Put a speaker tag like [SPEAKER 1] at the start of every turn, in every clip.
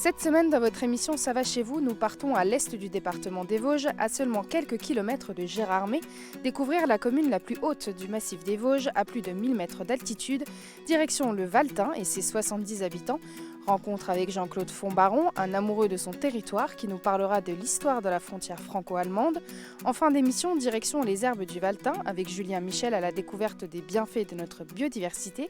[SPEAKER 1] Cette semaine, dans votre émission Ça va chez vous, nous partons à l'est du département des Vosges, à seulement quelques kilomètres de Gérardmer, découvrir la commune la plus haute du massif des Vosges, à plus de 1000 mètres d'altitude, direction le Valtin et ses 70 habitants. Rencontre avec Jean-Claude Fonbaron, un amoureux de son territoire qui nous parlera de l'histoire de la frontière franco-allemande. En fin d'émission, direction les herbes du Valtin avec Julien Michel à la découverte des bienfaits de notre biodiversité.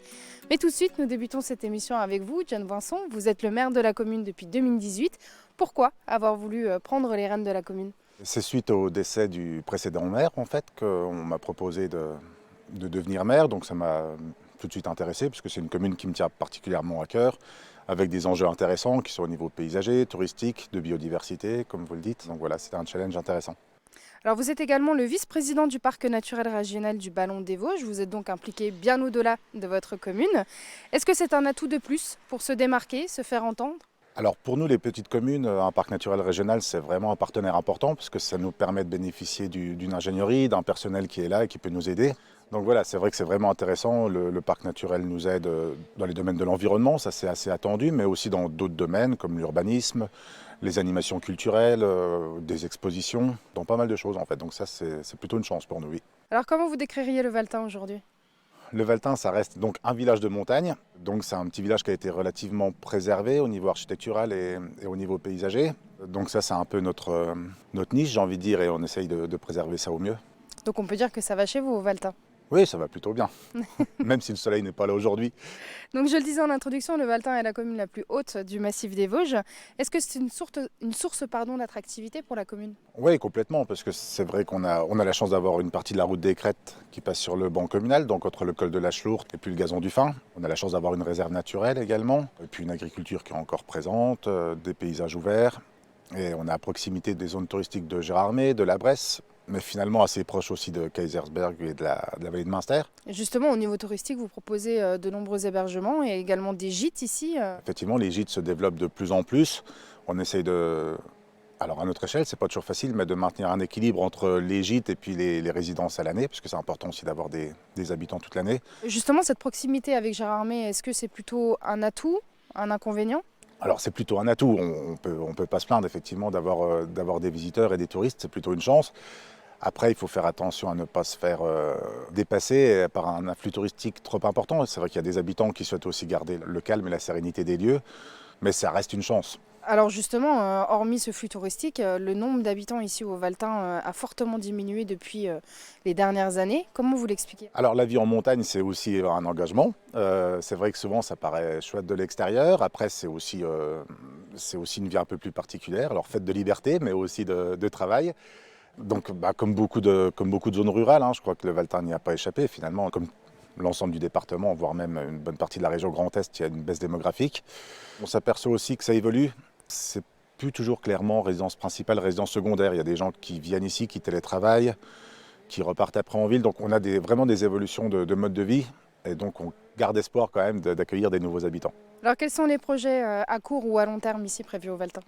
[SPEAKER 1] Mais tout de suite, nous débutons cette émission avec vous, John Vincent. Vous êtes le maire de la commune depuis 2018. Pourquoi avoir voulu prendre les rênes de la commune ?
[SPEAKER 2] C'est suite au décès du précédent maire, en fait, qu'on m'a proposé de devenir maire. Donc ça m'a tout de suite intéressé, puisque c'est une commune qui me tient particulièrement à cœur, avec des enjeux intéressants qui sont au niveau paysager, touristique, de biodiversité, comme vous le dites. Donc voilà, c'était un challenge intéressant.
[SPEAKER 1] Alors vous êtes également le vice-président du parc naturel régional du Ballon des Vosges. Vous êtes donc impliqué bien au-delà de votre commune. Est-ce que c'est un atout de plus pour se démarquer, se faire entendre ?
[SPEAKER 2] Alors pour nous, les petites communes, un parc naturel régional, c'est vraiment un partenaire important, parce que ça nous permet de bénéficier d'une ingénierie, d'un personnel qui est là et qui peut nous aider. Donc voilà, c'est vrai que c'est vraiment intéressant. Le parc naturel nous aide dans les domaines de l'environnement, ça c'est assez attendu, mais aussi dans d'autres domaines comme l'urbanisme, les animations culturelles, des expositions, dans pas mal de choses en fait. Donc ça c'est plutôt une chance pour nous, oui.
[SPEAKER 1] Alors comment vous décririez le Valtin aujourd'hui ?
[SPEAKER 2] Le Valtin, ça reste donc un village de montagne. Donc c'est un petit village qui a été relativement préservé au niveau architectural et au niveau paysager. Donc ça c'est un peu notre niche, j'ai envie de dire, et on essaye de préserver ça au mieux.
[SPEAKER 1] Donc on peut dire que ça va chez vous au Valtin ?
[SPEAKER 2] Oui, ça va plutôt bien, même si le soleil n'est pas là aujourd'hui.
[SPEAKER 1] Donc je le disais en introduction, le Valtin est la commune la plus haute du massif des Vosges. Est-ce que c'est une source d'attractivité pour la commune ?
[SPEAKER 2] Oui, complètement, parce que c'est vrai qu'on a la chance d'avoir une partie de la route des Crêtes qui passe sur le banc communal, donc entre le col de la Chlourde et puis le gazon du Fin. On a la chance d'avoir une réserve naturelle également, et puis une agriculture qui est encore présente, des paysages ouverts. Et on est à proximité des zones touristiques de Gérardmer, de la Bresse, mais finalement assez proche aussi de Kaysersberg et de la vallée de Münster.
[SPEAKER 1] Justement, au niveau touristique, vous proposez de nombreux hébergements et également des gîtes ici.
[SPEAKER 2] Effectivement, les gîtes se développent de plus en plus. On essaye alors à notre échelle, c'est pas toujours facile, mais de maintenir un équilibre entre les gîtes et puis les résidences à l'année, parce que c'est important aussi d'avoir des habitants toute l'année.
[SPEAKER 1] Justement, cette proximité avec Gérardmer, est-ce que c'est plutôt un atout, un inconvénient ?
[SPEAKER 2] Alors c'est plutôt un atout, on peut pas se plaindre effectivement d'avoir des visiteurs et des touristes, c'est plutôt une chance. Après, il faut faire attention à ne pas se faire dépasser par un afflux touristique trop important. C'est vrai qu'il y a des habitants qui souhaitent aussi garder le calme et la sérénité des lieux, mais ça reste une chance.
[SPEAKER 1] Alors justement, hormis ce flux touristique, le nombre d'habitants ici au Valtin a fortement diminué depuis les dernières années. Comment vous l'expliquez ?
[SPEAKER 2] Alors la vie en montagne, c'est aussi un engagement. C'est vrai que souvent, ça paraît chouette de l'extérieur. Après, c'est aussi une vie un peu plus particulière. Alors faite de liberté, mais aussi de travail. Donc comme beaucoup de zones rurales, je crois que le Valtin n'y a pas échappé finalement. Comme l'ensemble du département, voire même une bonne partie de la région Grand Est, il y a une baisse démographique. On s'aperçoit aussi que ça évolue. C'est plus toujours clairement résidence principale, résidence secondaire. Il y a des gens qui viennent ici, qui télétravaillent, qui repartent après en ville. Donc on a vraiment des évolutions de mode de vie. Et donc on garde espoir quand même d'accueillir des nouveaux habitants.
[SPEAKER 1] Alors quels sont les projets à court ou à long terme ici prévus au Valtin ?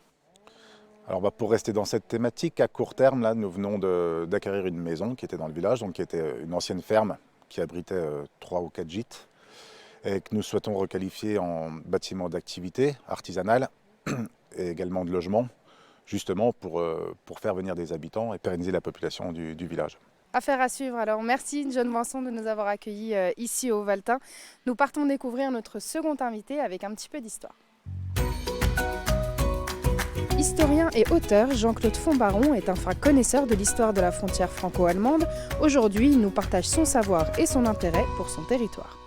[SPEAKER 2] Alors pour rester dans cette thématique, à court terme, là, nous venons d'acquérir une maison qui était dans le village, donc qui était une ancienne ferme qui abritait 3 ou 4 gîtes et que nous souhaitons requalifier en bâtiment d'activité artisanale et également de logement, justement pour faire venir des habitants et pérenniser la population du village.
[SPEAKER 1] Affaire à suivre. Alors merci John Vincent de nous avoir accueillis ici au Valtin. Nous partons découvrir notre second invité avec un petit peu d'histoire. Historien et auteur, Jean-Claude Fonbaron est un fin connaisseur de l'histoire de la frontière franco-allemande. Aujourd'hui, il nous partage son savoir et son intérêt pour son territoire.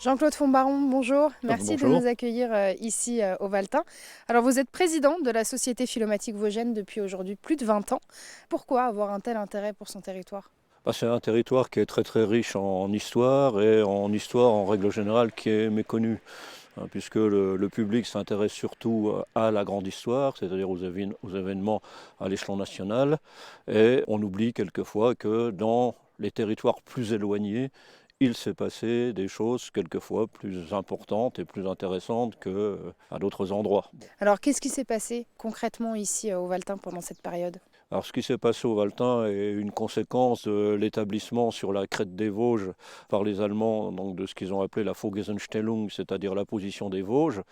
[SPEAKER 1] Jean-Claude Fonbaron, bonjour. Merci
[SPEAKER 2] Bonjour.
[SPEAKER 1] de nous accueillir ici au Valtin. Alors vous êtes président de la Société philomatique vosgienne depuis aujourd'hui plus de 20 ans. Pourquoi avoir un tel intérêt pour son territoire ?
[SPEAKER 3] C'est un territoire qui est très très riche en histoire et en histoire en règle générale qui est méconnue. Puisque le public s'intéresse surtout à la grande histoire, c'est-à-dire aux événements à l'échelon national, et on oublie quelquefois que dans les territoires plus éloignés, il s'est passé des choses quelquefois plus importantes et plus intéressantes qu'à d'autres endroits.
[SPEAKER 1] Alors qu'est-ce qui s'est passé concrètement ici au Valtin pendant cette période ?
[SPEAKER 3] Alors ce qui s'est passé au Valtin est une conséquence de l'établissement sur la crête des Vosges par les Allemands, donc de ce qu'ils ont appelé la Vorgesetzstellung, c'est-à-dire la position des Vosges,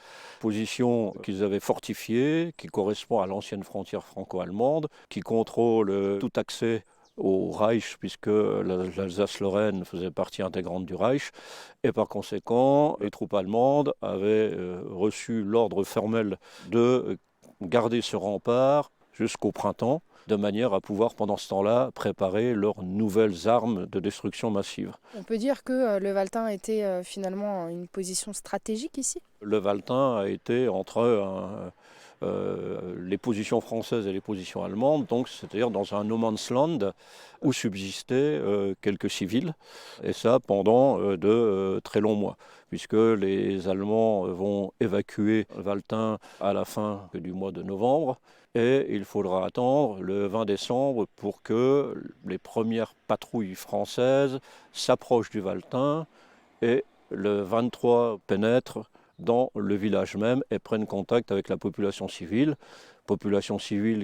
[SPEAKER 3] position qu'ils avaient fortifiée, qui correspond à l'ancienne frontière franco-allemande, qui contrôle tout accès au Reich, puisque l'Alsace-Lorraine faisait partie intégrante du Reich, et par conséquent, les troupes allemandes avaient reçu l'ordre formel de garder ce rempart jusqu'au printemps, de manière à pouvoir, pendant ce temps-là, préparer leurs nouvelles armes de destruction massive.
[SPEAKER 1] On peut dire que le Valtin était finalement une position stratégique ici?
[SPEAKER 3] Le Valtin a été entre les positions françaises et les positions allemandes, donc c'est-à-dire dans un no man's land où subsistaient quelques civils, et ça pendant de très longs mois, puisque les Allemands vont évacuer Valtin à la fin du mois de novembre, et il faudra attendre le 20 décembre pour que les premières patrouilles françaises s'approchent du Valtin, et le 23 pénètrent dans le village même et prennent contact avec la population civile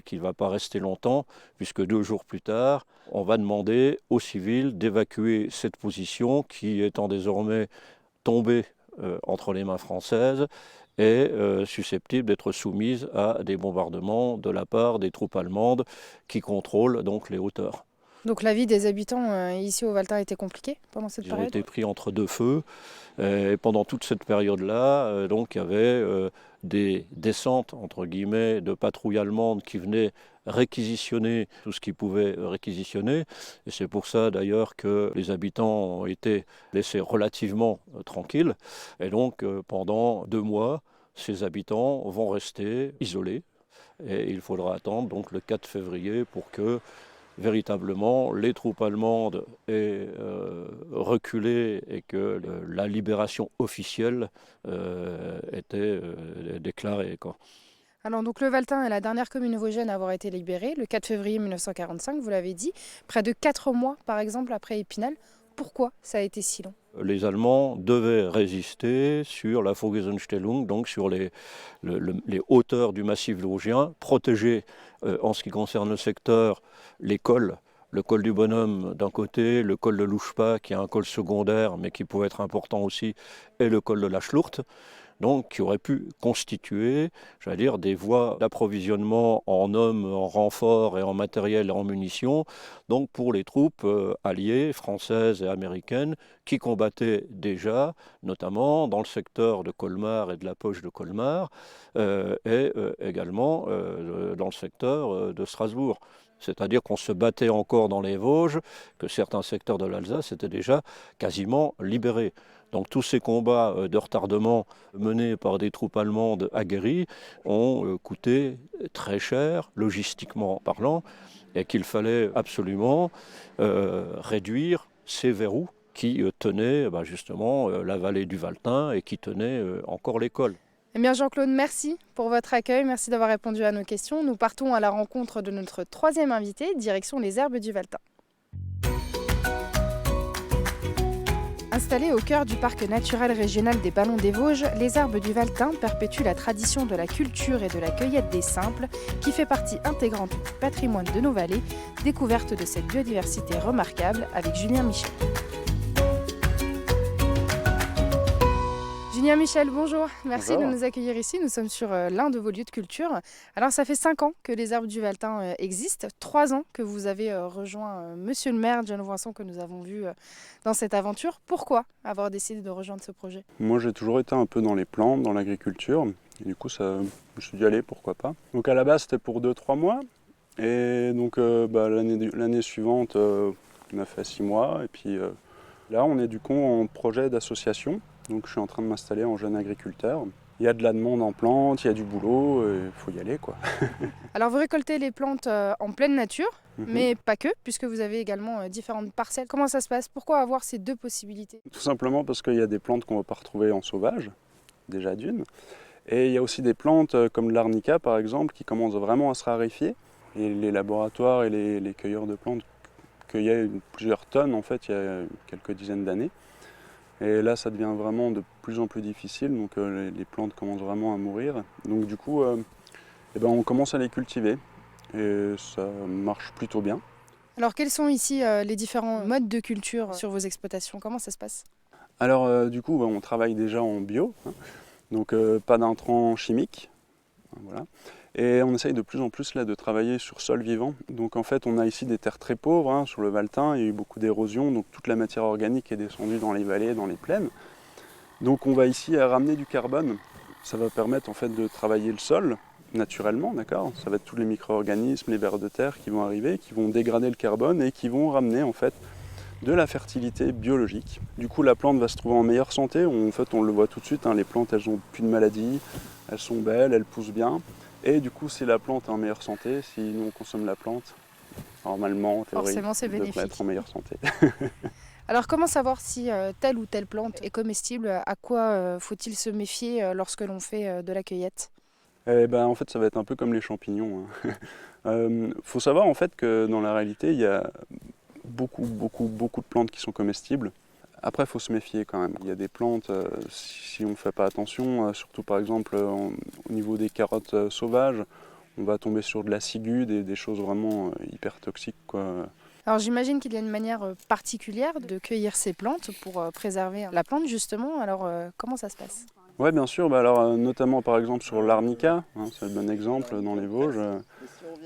[SPEAKER 3] qui ne va pas rester longtemps, puisque 2 jours plus tard, on va demander aux civils d'évacuer cette position qui étant désormais tombée entre les mains françaises et susceptible d'être soumise à des bombardements de la part des troupes allemandes qui contrôlent donc les hauteurs.
[SPEAKER 1] Donc la vie des habitants ici au Valtin était compliquée pendant cette période?
[SPEAKER 3] Ils ont été pris entre 2 feux. Et pendant toute cette période-là, donc, il y avait des descentes, entre guillemets, de patrouilles allemandes qui venaient réquisitionner tout ce qu'ils pouvaient réquisitionner. Et c'est pour ça d'ailleurs que les habitants ont été laissés relativement tranquilles. Et donc pendant 2 mois, ces habitants vont rester isolés. Et il faudra attendre donc le 4 février pour que véritablement les troupes allemandes aient reculé et que la libération officielle était déclarée, quoi.
[SPEAKER 1] Alors donc le Valtin est la dernière commune vosgienne à avoir été libérée, le 4 février 1945, vous l'avez dit, près de 4 mois par exemple après Épinal. Pourquoi ça a été si long?
[SPEAKER 3] Les Allemands devaient résister sur la Vorgesetzstellung, donc sur les hauteurs du massif vosgien, protéger en ce qui concerne le secteur les cols, le col du Bonhomme d'un côté, le col de l'Ouchpa qui est un col secondaire mais qui pouvait être important aussi, et le col de la Schlucht, donc qui aurait pu constituer, j'allais dire, des voies d'approvisionnement en hommes, en renforts et en matériel et en munitions, donc pour les troupes alliées, françaises et américaines, qui combattaient déjà, notamment dans le secteur de Colmar et de la poche de Colmar, et également dans le secteur de Strasbourg. C'est-à-dire qu'on se battait encore dans les Vosges, que certains secteurs de l'Alsace étaient déjà quasiment libérés. Donc tous ces combats de retardement menés par des troupes allemandes aguerries ont coûté très cher, logistiquement parlant, et qu'il fallait absolument réduire ces verrous qui tenaient justement la vallée du Valtin et qui tenaient encore l'école.
[SPEAKER 1] Eh bien Jean-Claude, merci pour votre accueil, merci d'avoir répondu à nos questions. Nous partons à la rencontre de notre 3e invité, direction les herbes du Valtin. Installées au cœur du parc naturel régional des Ballons des Vosges, les herbes du Valtin perpétuent la tradition de la culture et de la cueillette des simples, qui fait partie intégrante du patrimoine de nos vallées, découverte de cette biodiversité remarquable avec Julien Michel. Julien Michel, bonjour. Merci
[SPEAKER 2] Bonjour.
[SPEAKER 1] de nous accueillir ici. Nous sommes sur l'un de vos lieux de culture. Alors, ça fait 5 ans que les herbes du Valtin existent. 3 ans que vous avez rejoint Monsieur le maire, John Voinson, que nous avons vu dans cette aventure. Pourquoi avoir décidé de rejoindre ce projet?
[SPEAKER 4] Moi, j'ai toujours été un peu dans les plantes, dans l'agriculture. Et du coup, je me suis dit, allez, pourquoi pas. Donc, à la base, c'était pour 2-3 mois. Et donc, l'année suivante, on a fait 6 mois. Et puis là, on est du coup en projet d'association. Donc je suis en train de m'installer en jeune agriculteur. Il y a de la demande en plantes, il y a du boulot, il faut y aller, quoi.
[SPEAKER 1] Alors vous récoltez les plantes en pleine nature, mais pas que, puisque vous avez également différentes parcelles. Comment ça se passe? Pourquoi avoir ces 2 possibilités?
[SPEAKER 4] Tout simplement parce qu'il y a des plantes qu'on ne va pas retrouver en sauvage, déjà d'une. Et il y a aussi des plantes comme l'arnica par exemple qui commencent vraiment à se raréfier. Et les laboratoires et les cueilleurs de plantes cueillaient plusieurs tonnes en fait il y a quelques dizaines d'années. Et là, ça devient vraiment de plus en plus difficile, donc les plantes commencent vraiment à mourir. Donc du coup, on commence à les cultiver. et ça marche plutôt bien.
[SPEAKER 1] Alors quels sont ici les différents modes de culture sur vos exploitations? Comment ça se passe?
[SPEAKER 4] Alors du coup, on travaille déjà en bio, hein, donc pas d'intrants chimiques, voilà. Et on essaye de plus en plus là de travailler sur sol vivant. Donc en fait, on a ici des terres très pauvres, hein, sur le Valtin, il y a eu beaucoup d'érosion, donc toute la matière organique est descendue dans les vallées, dans les plaines. Donc on va ici ramener du carbone. Ça va permettre en fait de travailler le sol naturellement, d'accord? Ça va être tous les micro-organismes, les vers de terre qui vont arriver, qui vont dégrader le carbone et qui vont ramener en fait de la fertilité biologique. Du coup, la plante va se trouver en meilleure santé. En fait, on le voit tout de suite, hein, les plantes, elles n'ont plus de maladies, elles sont belles, elles poussent bien. Et du coup, si la plante est en meilleure santé, si nous on consomme la plante, normalement, en théorie,
[SPEAKER 1] Forcément, c'est
[SPEAKER 4] elle devrait
[SPEAKER 1] bénéfique.
[SPEAKER 4] être en meilleure santé.
[SPEAKER 1] Alors comment savoir si telle ou telle plante est comestible? À quoi faut-il se méfier lorsque l'on fait de la cueillette?
[SPEAKER 4] Eh ben, en fait, ça va être un peu comme les champignons, hein. Faut savoir en fait que dans la réalité, il y a beaucoup de plantes qui sont comestibles. Après, il faut se méfier quand même. Il y a des plantes, si on ne fait pas attention, surtout par exemple au niveau des carottes sauvages, on va tomber sur de la ciguë, des choses vraiment hyper toxiques, quoi.
[SPEAKER 1] Alors j'imagine qu'il y a une manière particulière de cueillir ces plantes pour préserver la plante justement. Alors comment ça se passe?
[SPEAKER 4] Ouais, bien sûr. Bah alors, notamment par exemple sur l'arnica, hein, c'est le bon exemple dans les Vosges.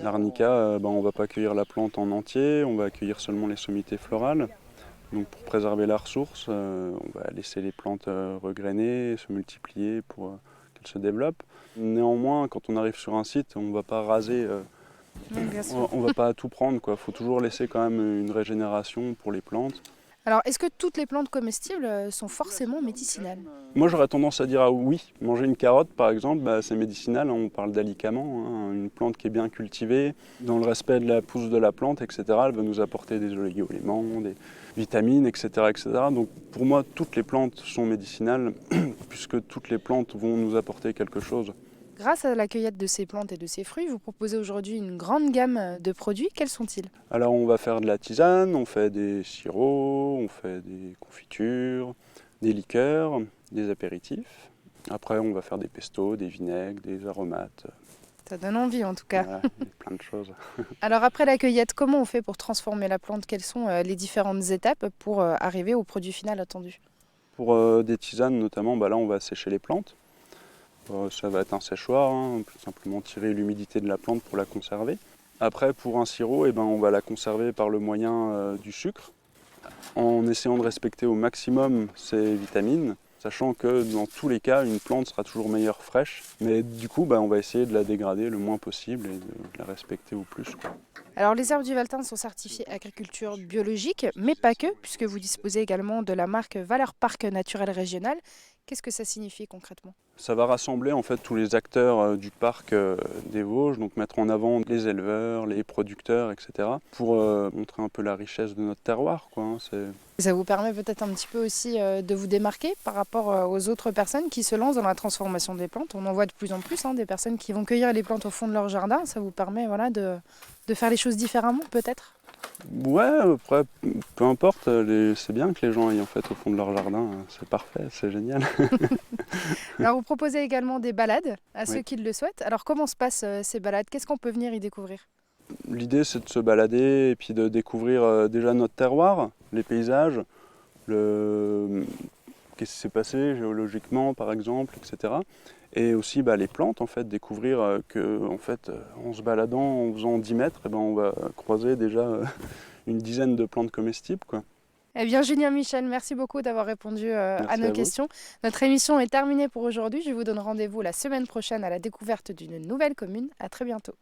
[SPEAKER 4] L'arnica, on ne va pas cueillir la plante en entier, on va cueillir seulement les sommités florales. Donc pour préserver la ressource, on va laisser les plantes regrainer, se multiplier pour qu'elles se développent. Néanmoins, quand on arrive sur un site, on ne va pas raser,
[SPEAKER 1] Oui, bien sûr.
[SPEAKER 4] on ne va pas tout prendre, quoi. Faut toujours laisser quand même une régénération pour les plantes.
[SPEAKER 1] Alors est-ce que toutes les plantes comestibles sont forcément médicinales?
[SPEAKER 4] Moi j'aurais tendance à dire oui. Manger une carotte par exemple, c'est médicinal, hein. On parle d'alicament, hein. Une plante qui est bien cultivée, dans le respect de la pousse de la plante, etc. Elle va nous apporter des oligo-éléments, des vitamines, etc., etc. Donc pour moi toutes les plantes sont médicinales puisque toutes les plantes vont nous apporter quelque chose.
[SPEAKER 1] Grâce à la cueillette de ces plantes et de ces fruits, vous proposez aujourd'hui une grande gamme de produits. Quels sont-ils?
[SPEAKER 4] Alors on va faire de la tisane, on fait des sirops, on fait des confitures, des liqueurs, des apéritifs. Après on va faire des pestos, des vinaigres, des aromates.
[SPEAKER 1] Ça donne envie en tout cas.
[SPEAKER 4] Voilà, plein de choses.
[SPEAKER 1] Alors après la cueillette, comment on fait pour transformer la plante? Quelles sont les différentes étapes pour arriver au produit final attendu?
[SPEAKER 4] Pour des tisanes notamment, là on va sécher les plantes. Ça va être un séchoir, hein, tout simplement tirer l'humidité de la plante pour la conserver. Après pour un sirop, on va la conserver par le moyen du sucre, en essayant de respecter au maximum ses vitamines, sachant que dans tous les cas, une plante sera toujours meilleure fraîche. Mais du coup, on va essayer de la dégrader le moins possible et de la respecter au plus, quoi.
[SPEAKER 1] Alors les herbes du Valtin sont certifiées agriculture biologique, mais pas que, puisque vous disposez également de la marque Valeur Parc Naturel Régional. Qu'est-ce que ça signifie concrètement?
[SPEAKER 4] Ça va rassembler en fait tous les acteurs du parc des Vosges, donc mettre en avant les éleveurs, les producteurs, etc. pour montrer un peu la richesse de notre terroir, quoi, hein.
[SPEAKER 1] Ça vous permet peut-être un petit peu aussi de vous démarquer par rapport aux autres personnes qui se lancent dans la transformation des plantes. On en voit de plus en plus, des personnes qui vont cueillir les plantes au fond de leur jardin. Ça vous permet de faire les choses différemment peut-être?
[SPEAKER 4] Ouais, après, peu importe, c'est bien que les gens aillent en fait au fond de leur jardin, c'est parfait, c'est génial.
[SPEAKER 1] Alors vous proposez également des balades à ceux
[SPEAKER 4] Oui.
[SPEAKER 1] qui le souhaitent. Alors comment se passent ces balades? Qu'est-ce qu'on peut venir y découvrir?
[SPEAKER 4] L'idée c'est de se balader et puis de découvrir déjà notre terroir, les paysages, qu'est-ce qui s'est passé géologiquement par exemple, etc. Et aussi les plantes, en fait, découvrir que en fait, en se baladant, en faisant 10 mètres, on va croiser déjà une dizaine de plantes comestibles, quoi.
[SPEAKER 1] Eh bien, Julien Michel, merci beaucoup d'avoir répondu à
[SPEAKER 4] Merci
[SPEAKER 1] nos
[SPEAKER 4] à vous.
[SPEAKER 1] questions. Notre émission est terminée pour aujourd'hui. Je vous donne rendez-vous la semaine prochaine à la découverte d'une nouvelle commune. À très bientôt.